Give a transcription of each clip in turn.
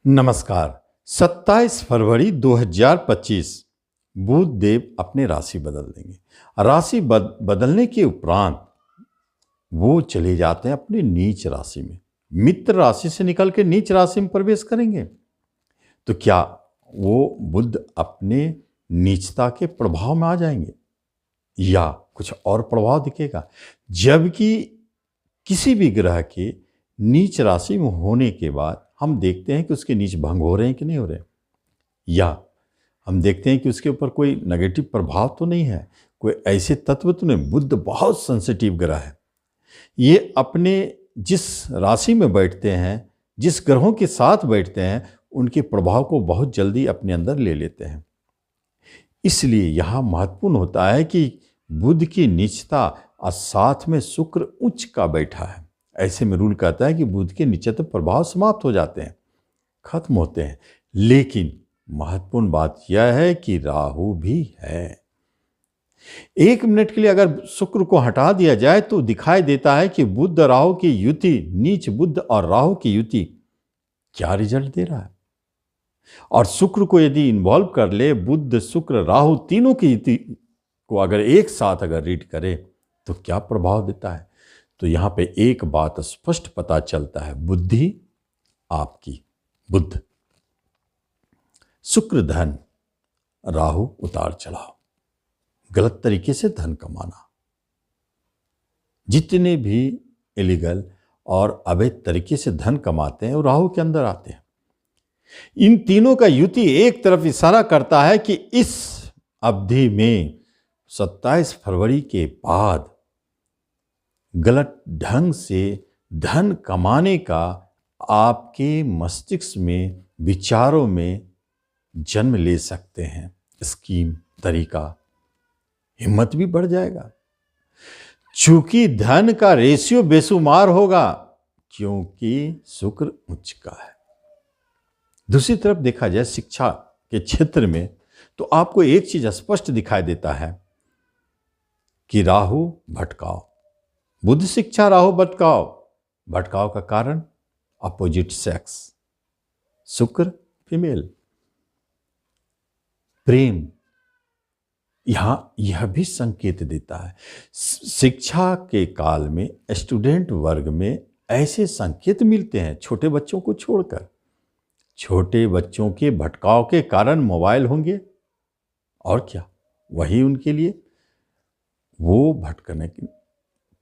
नमस्कार। 27 फरवरी 2025 बुध देव अपने राशि बदल देंगे। राशि बदलने के उपरांत वो चले जाते हैं अपनी नीच राशि में। मित्र राशि से निकल के नीच राशि में प्रवेश करेंगे। तो क्या वो बुध अपने नीचता के प्रभाव में आ जाएंगे या कुछ और प्रभाव दिखेगा? जबकि किसी भी ग्रह के नीच राशि में होने के बाद हम देखते हैं कि उसके नीच भंग हो रहे हैं कि नहीं हो रहे, या हम देखते हैं कि उसके ऊपर कोई नेगेटिव प्रभाव तो नहीं है, कोई ऐसे तत्व तो नहीं। बुध बहुत सेंसिटिव ग्रह है। ये अपने जिस राशि में बैठते हैं, जिस ग्रहों के साथ बैठते हैं, उनके प्रभाव को बहुत जल्दी अपने अंदर ले लेते हैं। इसलिए यहाँ महत्वपूर्ण होता है कि बुध की नीचता और साथ में शुक्र उच्च का बैठा है। ऐसे में रूल कहता है कि बुध के नीचतम प्रभाव समाप्त हो जाते हैं, खत्म होते हैं। लेकिन महत्वपूर्ण बात यह है कि राहु भी है। 1 मिनट के लिए अगर शुक्र को हटा दिया जाए तो दिखाई देता है कि बुध राहु की युति, नीच बुध और राहु की युति क्या रिजल्ट दे रहा है। और शुक्र को यदि इन्वॉल्व कर ले, बुध शुक्र राहु तीनों की युति को अगर एक साथ अगर रीड करे तो क्या प्रभाव देता है। तो यहां पे एक बात स्पष्ट पता चलता है, बुद्धि आपकी, बुध शुक्र धन, राहु उतार चढ़ाव, गलत तरीके से धन कमाना। जितने भी इलीगल और अवैध तरीके से धन कमाते हैं वो राहु के अंदर आते हैं। इन तीनों का युति एक तरफ इशारा करता है कि इस अवधि में 27 फरवरी के बाद गलत ढंग से धन कमाने का आपके मस्तिष्क में, विचारों में जन्म ले सकते हैं। स्कीम, तरीका, हिम्मत भी बढ़ जाएगा। चूंकि धन का रेशियो बेशुमार होगा, क्योंकि शुक्र उच्च का है। दूसरी तरफ देखा जाए शिक्षा के क्षेत्र में, तो आपको एक चीज स्पष्ट दिखाई देता है कि राहु भटकाव, बुध शिक्षा, राहु भटकाव। भटकाव का कारण अपोजिट सेक्स, शुक्र फीमेल, प्रेम। यहां यह भी संकेत देता है। शिक्षा के काल में स्टूडेंट वर्ग में ऐसे संकेत मिलते हैं, छोटे बच्चों को छोड़कर। छोटे बच्चों के भटकाव के कारण मोबाइल होंगे और क्या, वही उनके लिए वो भटकने की,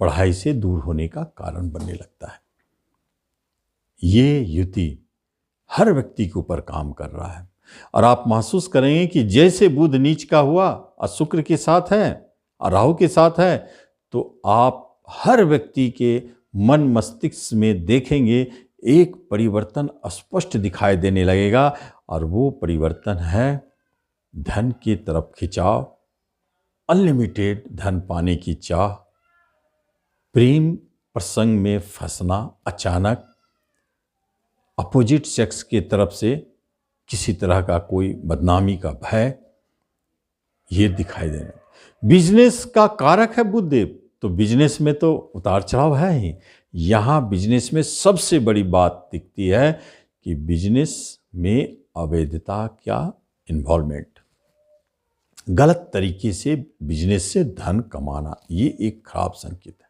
पढ़ाई से दूर होने का कारण बनने लगता है। ये युति हर व्यक्ति के ऊपर काम कर रहा है। और आप महसूस करेंगे कि जैसे बुध नीच का हुआ और शुक्र के साथ है और राहु के साथ है, तो आप हर व्यक्ति के मन मस्तिष्क में देखेंगे एक परिवर्तन स्पष्ट दिखाई देने लगेगा। और वो परिवर्तन है धन की तरफ खिंचाव, अनलिमिटेड धन पाने की चाह, प्रेम प्रसंग में फंसना, अचानक अपोजिट सेक्स की तरफ से किसी तरह का कोई बदनामी का भय, ये दिखाई देना। बिजनेस का कारक है बुध देव, तो बिजनेस में तो उतार चढ़ाव है ही। यहां बिजनेस में सबसे बड़ी बात दिखती है कि बिजनेस में अवैधता क्या, इन्वॉल्वमेंट, गलत तरीके से बिजनेस से धन कमाना, ये एक खराब संकेत है।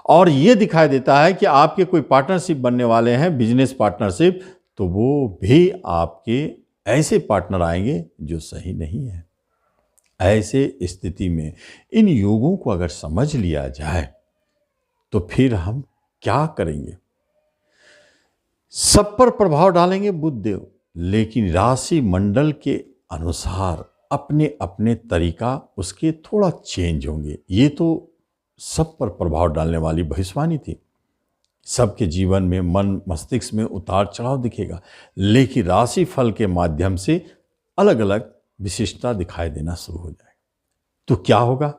और ये दिखाई देता है कि आपके कोई पार्टनरशिप बनने वाले हैं, बिजनेस पार्टनरशिप, तो वो भी आपके ऐसे पार्टनर आएंगे जो सही नहीं है। ऐसे स्थिति में इन योगों को अगर समझ लिया जाए तो फिर हम क्या करेंगे? सब पर प्रभाव डालेंगे बुध देव, लेकिन राशि मंडल के अनुसार अपने अपने तरीका उसके थोड़ा चेंज होंगे। ये तो सब पर प्रभाव डालने वाली भविष्यवाणी थी। सबके जीवन में, मन मस्तिष्क में उतार चढ़ाव दिखेगा, लेकिन राशि फल के माध्यम से अलग अलग विशिष्टता दिखाई देना शुरू हो जाएगा। तो क्या होगा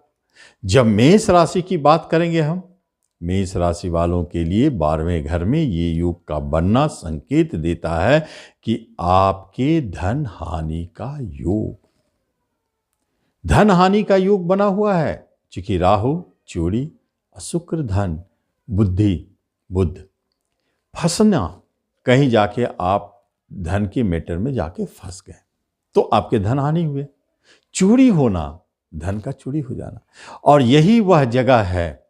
जब मेष राशि की बात करेंगे हम? मेष राशि वालों के लिए 12वें घर में ये योग का बनना संकेत देता है कि आपके धन हानि का योग, धन हानि का योग बना हुआ है। चूंकि राहु चोरी, शुक्र धन, बुद्धि बुध, फंसना, कहीं जाके आप धन के मैटर में जाके फंस गए तो आपके धन हानि हुए। चोरी होना, धन का चोरी हो जाना, और यही वह जगह है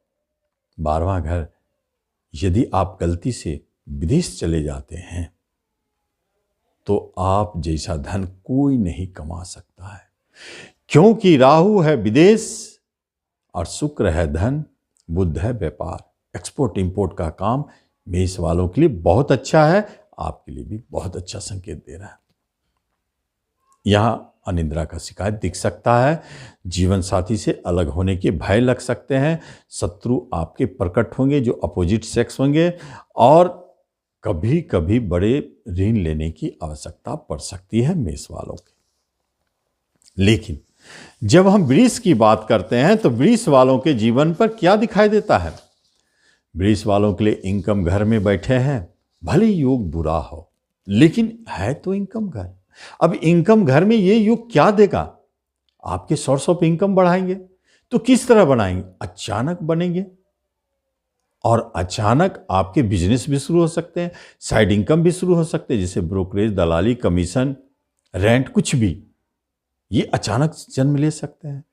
12वां घर। यदि आप गलती से विदेश चले जाते हैं तो आप जैसा धन कोई नहीं कमा सकता है, क्योंकि राहु है विदेश और शुक्र है धन, बुध है व्यापार। एक्सपोर्ट इंपोर्ट का काम मेष वालों के लिए बहुत अच्छा है, आपके लिए भी बहुत अच्छा संकेत दे रहा है। यहां अनिद्रा का शिकायत दिख सकता है, जीवन साथी से अलग होने के भय लग सकते हैं, शत्रु आपके प्रकट होंगे जो अपोजिट सेक्स होंगे, और कभी कभी बड़े ऋण लेने की आवश्यकता पड़ सकती है मेष वालों की। लेकिन जब हम वृष की बात करते हैं तो वृष वालों के जीवन पर क्या दिखाई देता है? वृष वालों के लिए इनकम घर में बैठे हैं, भले योग बुरा हो लेकिन है तो इनकम घर। अब इनकम घर में ये योग क्या देगा? आपके सोर्स ऑफ इनकम बढ़ाएंगे। तो किस तरह बढ़ाएंगे? अचानक बनेंगे, और अचानक आपके बिजनेस भी शुरू हो सकते हैं, साइड इनकम भी शुरू हो सकते हैं, जैसे ब्रोकरेज, दलाली, कमीशन, रेंट, कुछ भी ये अचानक जन्म ले सकते हैं।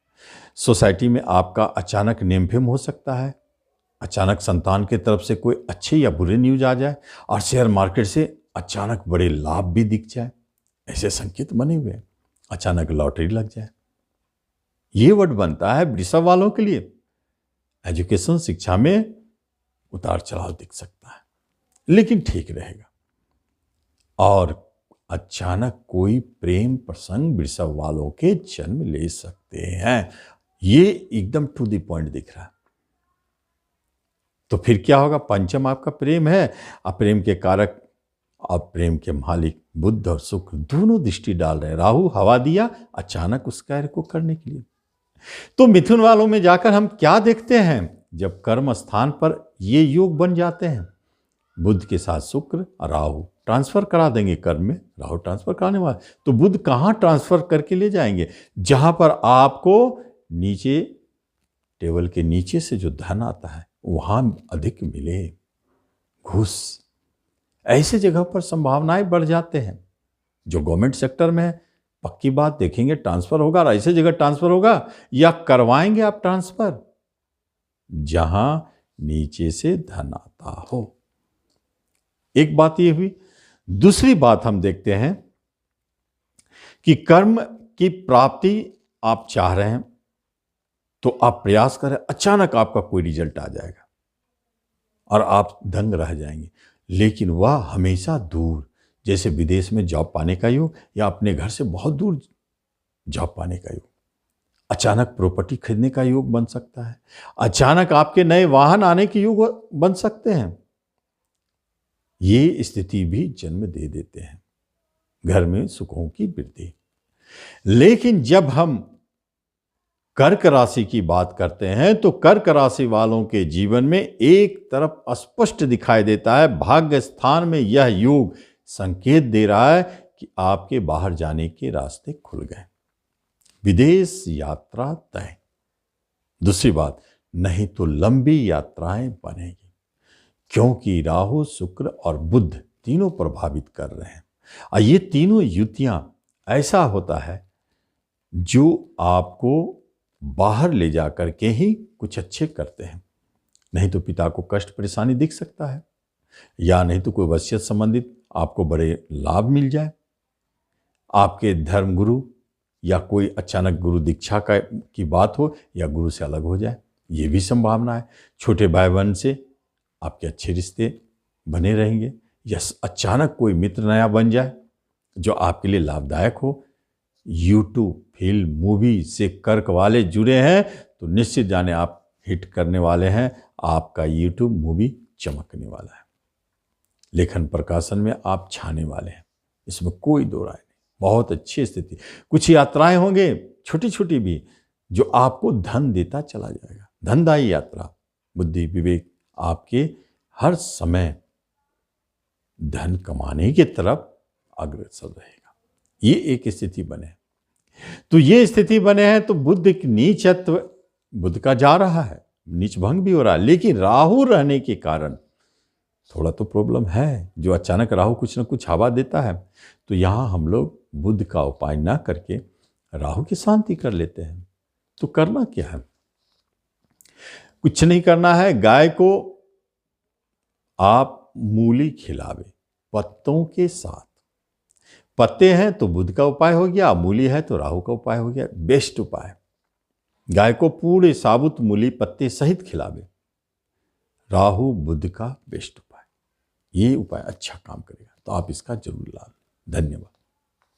सोसाइटी में आपका अचानक नेम फेम हो सकता है, अचानक संतान की तरफ से कोई अच्छे या बुरे न्यूज आ जाए, और शेयर मार्केट से अचानक बड़े लाभ भी दिख जाए, ऐसे संकेत बने हुए हैं। अचानक लॉटरी लग जाए, ये वर्ड बनता है वृषभ वालों के लिए। एजुकेशन, शिक्षा में उतार चढ़ाव दिख सकता है, लेकिन ठीक रहेगा। और अचानक कोई प्रेम प्रसंग वृषभ वालों के जन्म ले सकते हैं, ये एकदम टू द पॉइंट दिख रहा है। तो फिर क्या होगा? पंचम आपका प्रेम है, और प्रेम के कारक और प्रेम के मालिक बुध और शुक्र दोनों दृष्टि डाल रहे हैं। राहु हवा दिया अचानक उस कार्य को करने के लिए। तो मिथुन वालों में जाकर हम क्या देखते हैं? जब कर्म स्थान पर ये योग बन जाते हैं, बुध के साथ शुक्र और राहु ट्रांसफर करा देंगे कर्म में, राहु ट्रांसफर कराने वाला, तो बुध कहाँ ट्रांसफर करके ले जाएंगे? जहां पर आपको नीचे, टेबल के नीचे से जो धन आता है वहां अधिक मिले, घूस, ऐसे जगह पर संभावनाएं बढ़ जाते हैं। जो गवर्नमेंट सेक्टर में है, पक्की बात देखेंगे ट्रांसफर होगा, और ऐसे जगह ट्रांसफर होगा या करवाएंगे आप ट्रांसफर जहां नीचे से धन आता हो। एक बात ये हुई। दूसरी बात हम देखते हैं कि कर्म की प्राप्ति आप चाह रहे हैं तो आप प्रयास करें, अचानक आपका कोई रिजल्ट आ जाएगा और आप दंग रह जाएंगे, लेकिन वह हमेशा दूर, जैसे विदेश में जॉब पाने का योग या अपने घर से बहुत दूर जॉब पाने का योग, अचानक प्रॉपर्टी खरीदने का योग बन सकता है, अचानक आपके नए वाहन आने के योग बन सकते हैं। ये स्थिति भी जन्म दे देते हैं घर में सुखों की वृद्धि। लेकिन जब हम कर्क राशि की बात करते हैं तो कर्क राशि वालों के जीवन में एक तरफ स्पष्ट दिखाई देता है, भाग्य स्थान में यह योग संकेत दे रहा है कि आपके बाहर जाने के रास्ते खुल गए, विदेश यात्रा तय। दूसरी बात, नहीं तो लंबी यात्राएं बनेगी, क्योंकि राहु, शुक्र और बुध तीनों प्रभावित कर रहे हैं। और ये तीनों युतियां ऐसा होता है जो आपको बाहर ले जाकर के ही कुछ अच्छे करते हैं। नहीं तो पिता को कष्ट परेशानी दिख सकता है, या नहीं तो कोई वसीयत संबंधित आपको बड़े लाभ मिल जाए, आपके धर्म गुरु या कोई अचानक गुरु दीक्षा की बात हो, या गुरु से अलग हो जाए, ये भी संभावना है। छोटे भाई बहन से आपके अच्छे रिश्ते बने रहेंगे, या अचानक कोई मित्र नया बन जाए जो आपके लिए लाभदायक हो। यूट्यूब, फिल्म, मूवी से कर्क वाले जुड़े हैं तो निश्चित जाने आप हिट करने वाले हैं, आपका यूट्यूब मूवी चमकने वाला है, लेखन प्रकाशन में आप छाने वाले हैं, इसमें कोई दो राय नहीं। बहुत अच्छी स्थिति। कुछ यात्राएं होंगे छोटी छोटी भी, जो आपको धन देता चला जाएगा, धनदायी यात्रा। बुद्धि विवेक आपके हर समय धन कमाने की तरफ अग्रसर रहेगा। ये एक स्थिति बने। तो ये स्थिति बने हैं तो बुध की नीचत्व, बुध का जा रहा है, नीच भंग भी हो रहा है, लेकिन राहु रहने के कारण थोड़ा तो प्रॉब्लम है, जो अचानक राहु कुछ ना कुछ हवा देता है। तो यहाँ हम लोग बुध का उपाय ना करके राहु की शांति कर लेते हैं। तो करना क्या है? कुछ नहीं करना है। गाय को आप मूली खिलावे पत्तों के साथ। पत्ते हैं तो बुध का उपाय हो गया, मूली है तो राहु का उपाय हो गया। बेस्ट उपाय। गाय को पूरे साबुत मूली पत्ते सहित खिलावे। राहु बुध का बेस्ट उपाय। ये उपाय अच्छा काम करेगा, तो आप इसका जरूर लाभ। धन्यवाद।